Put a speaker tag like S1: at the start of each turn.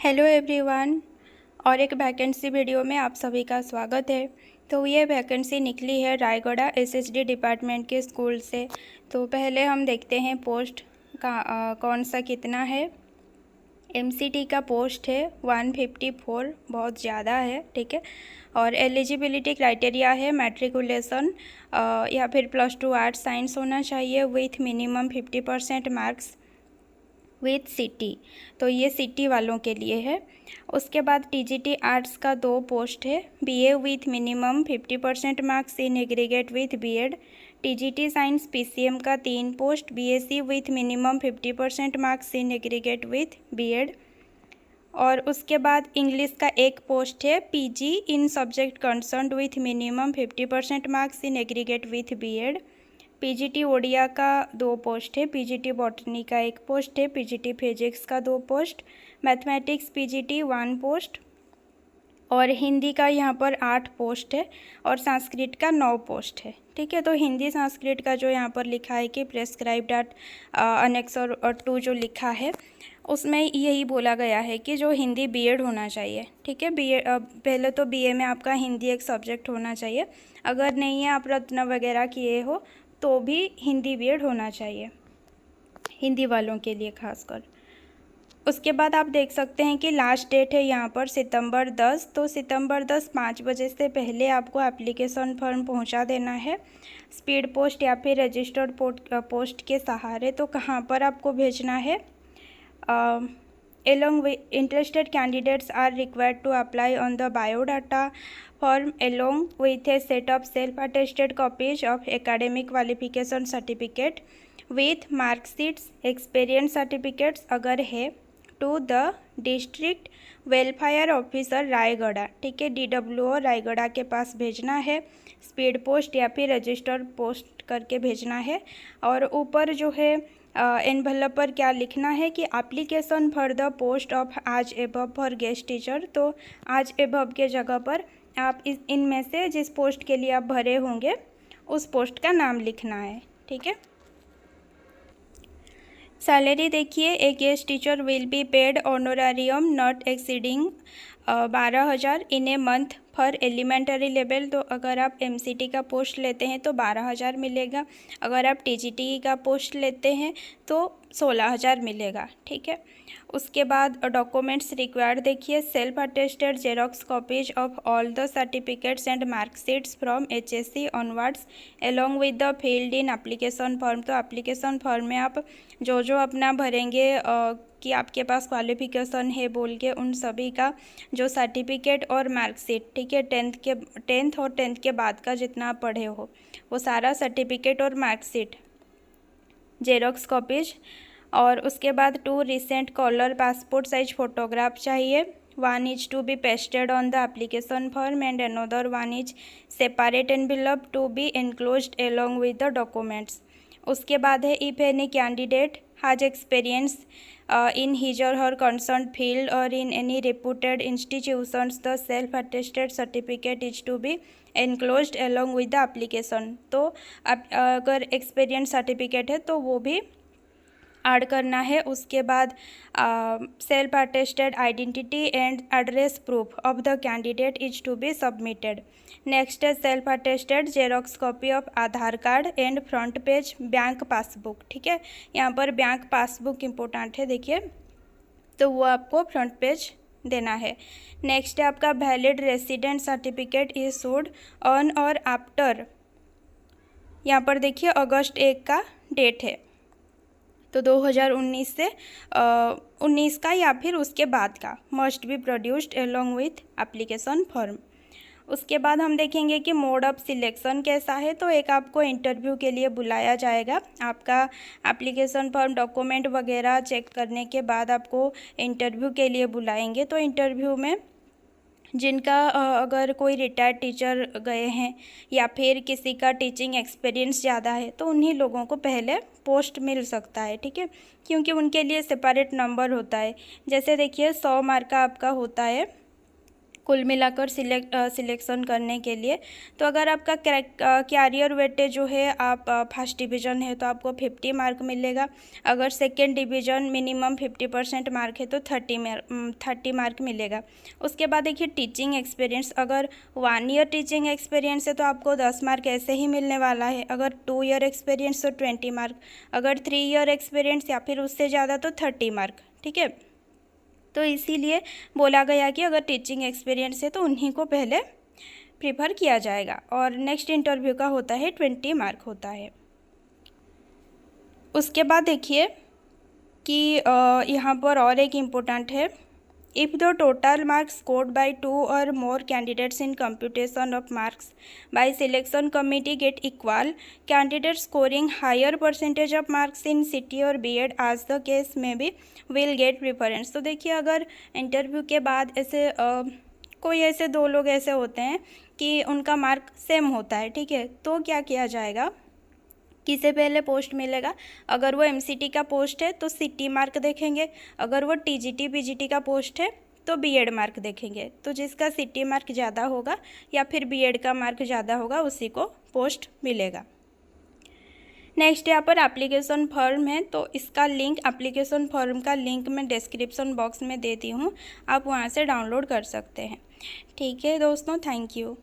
S1: Hello everyone. और एक vacancy video में आप सभी का स्वागत है। तो ये वैकेंसी निकली है रायगढ़ एसएसडी डिपार्टमेंट के स्कूल से। तो पहले हम देखते हैं पोस्ट का कौन सा कितना है। एमसीटी का पोस्ट है 154, बहुत ज़्यादा है, ठीक है। और एलिजिबिलिटी क्राइटेरिया है मैट्रिकुलेशन या फिर +2 आर्ट्स साइंस होना चाहिए with minimum 50% marks with city. तो ये सिटी वालों के लिए है। उसके बाद टीजीटी आर्ट्स का 2 पोस्ट है, BA with minimum 50% marks in aggregate with BEd. TGT science PCM का 3 post, BSc with minimum 50% marks in aggregate with BEd. और उसके बाद इंग्लिश का 1 पोस्ट है, PG in subject concerned with minimum 50% marks in aggregate with BEd. PGT Odia का 2 post है, PGT botany का 1 post है, पीजीटी फिजिक्स का 2 पोस्ट, मैथमेटिक्स पीजीटी 1 पोस्ट। और हिंदी का यहाँ पर 8 पोस्ट है और संस्कृत का 9 पोस्ट है, ठीक है। तो हिंदी संस्कृत का जो यहाँ पर लिखा है कि प्रेस्क्राइब्ड एट अनेक्स और 2 जो लिखा है उसमें यही बोला गया है कि जो हिंदी बीएड होना चाहिए, ठीक है। बीए पहले तो बीए में आपका हिंदी एक सब्जेक्ट होना चाहिए। अगर नहीं है, आप रत्न वगैरह किए हो तो भी हिंदी बीएड होना चाहिए, हिंदी वालों के लिए खासकर। उसके बाद आप देख सकते हैं कि लास्ट डेट है यहाँ पर सितंबर 10। तो सितंबर 10 5 बजे से पहले आपको एप्लीकेशन फॉर्म पहुँचा देना है, स्पीड पोस्ट या फिर रजिस्टर्ड पोस्ट के सहारे। तो कहाँ पर आपको भेजना है? Along with interested candidates are required to apply on the biodata form along with a set of self-attested copies of academic qualification certificate with mark sheets, experience certificates अगर है, to the district welfare officer Raigarh, ठीक है। DWO Raigarh के पास भेजना है, speed post या फिर registered post करके भेजना है। और ऊपर जो है एनवलप पर क्या लिखना है कि application for the post of आज एबव फॉर गेस्ट टीचर। तो आज एबव के जगह पर आप इनमें से जिस पोस्ट के लिए आप भरे होंगे उस पोस्ट का नाम लिखना है, ठीक है। सैलरी देखिए, a guest teacher will be paid honorarium not exceeding 12,000 in a month for elementary level. तो अगर आप एमसीटी का पोस्ट लेते हैं तो 12,000 मिलेगा, अगर आप टीजीटी का पोस्ट लेते हैं तो 16,000 मिलेगा, ठीक है। उसके बाद डॉक्यूमेंट्स रिक्वायर्ड देखिए, self attested xerox copies of all the certificates and marksheets from HSC onwards along with the field in application form. तो एप्लीकेशन फॉर्म में आप जो जो अपना भरेंगे कि आपके पास क्वालिफिकेशन है बोल के, उन सभी का जो सर्टिफिकेट और मार्कशीट, ठीक है, 10th और 10th के बाद का जितना आप पढ़े हो वो सारा सर्टिफिकेट और मार्कशीट जेरोक्स कॉपीज। और उसके बाद 2 recent colour passport size photograph चाहिए, 1 is to be pasted on the application form and another 1 is separate envelope to be enclosed along with the documents. उसके बाद है if any candidate has experience in his or her concerned field or in any reputed institutions, the self-attested certificate is to be enclosed along with the application। तो अगर experience certificate है तो वो भी add करना है। उसके बाद self attested identity and address proof of the candidate is to be submitted. Next है self attested xerox copy of Aadhaar card and front page bank passbook, ठीक है। यहाँ पर बैंक पासबुक इम्पोर्टेंट है, देखिए, तो वो आपको फ्रंट पेज देना है। नेक्स्ट है आपका valid resident certificate issued on और आफ्टर, यहाँ पर देखिए अगस्त 1 का डेट है, तो 2019 से 19 का या फिर उसके बाद का must be produced along with application form. उसके बाद हम देखेंगे कि मोड ऑफ सिलेक्शन कैसा है। तो एक आपको इंटरव्यू के लिए बुलाया जाएगा, आपका एप्लीकेशन फॉर्म डॉक्यूमेंट वगैरह चेक करने के बाद आपको इंटरव्यू के लिए बुलाएंगे। तो इंटरव्यू में जिनका अगर कोई रिटायर्ड टीचर गए हैं या फिर किसी का टीचिंग एक्सपीरियंस ज़्यादा है तो उन्हीं लोगों को पहले पोस्ट मिल सकता है, ठीक है, क्योंकि उनके लिए सेपरेट नंबर होता है। जैसे देखिए 100 मार्क का आपका होता है कुल मिलाकर सिलेक्शन करने के लिए। तो अगर आपका कैरियर वेटेज जो है आप फर्स्ट डिवीज़न है तो आपको 50 मार्क मिलेगा। अगर सेकेंड डिवीज़न मिनिमम 50% मार्क है तो 30 मार्क मिलेगा। उसके बाद देखिए टीचिंग एक्सपीरियंस, अगर 1 ईयर टीचिंग एक्सपीरियंस है तो आपको 10 मार्क ऐसे ही मिलने वाला है। अगर 2 ईयर एक्सपीरियंस तो 20 मार्क, अगर 3 ईयर एक्सपीरियंस या फिर उससे ज़्यादा तो 30 मार्क। ठीक है, तो इसीलिए बोला गया कि अगर टीचिंग एक्सपीरियंस है तो उन्हीं को पहले प्रीफर किया जाएगा। और नेक्स्ट इंटरव्यू का होता है 20 मार्क होता है। उसके बाद देखिए कि यहाँ पर और एक इम्पोर्टेंट है, if the total marks scored by 2 or more candidates in computation of marks by selection committee get equal, candidates scoring higher percentage of marks in CT or B.Ed as the case may be will get preference। तो देखिए अगर interview के बाद ऐसे कोई ऐसे 2 लोग ऐसे होते हैं कि उनका मार्क सेम होता है, ठीक है, तो क्या किया जाएगा, किसे पहले पोस्ट मिलेगा। अगर वो एमसीटी का पोस्ट है तो सीटी मार्क देखेंगे, अगर वो टीजीटी पीजीटी का पोस्ट है तो बीएड मार्क देखेंगे। तो जिसका सीटी मार्क ज़्यादा होगा या फिर बीएड का मार्क ज़्यादा होगा उसी को पोस्ट मिलेगा। नेक्स्ट यहाँ पर एप्लीकेशन फॉर्म है, तो इसका लिंक, एप्लीकेशन फॉर्म का लिंक मैं डिस्क्रिप्शन बॉक्स में देती हूँ, आप वहाँ से डाउनलोड कर सकते हैं। ठीक है दोस्तों, थैंक यू।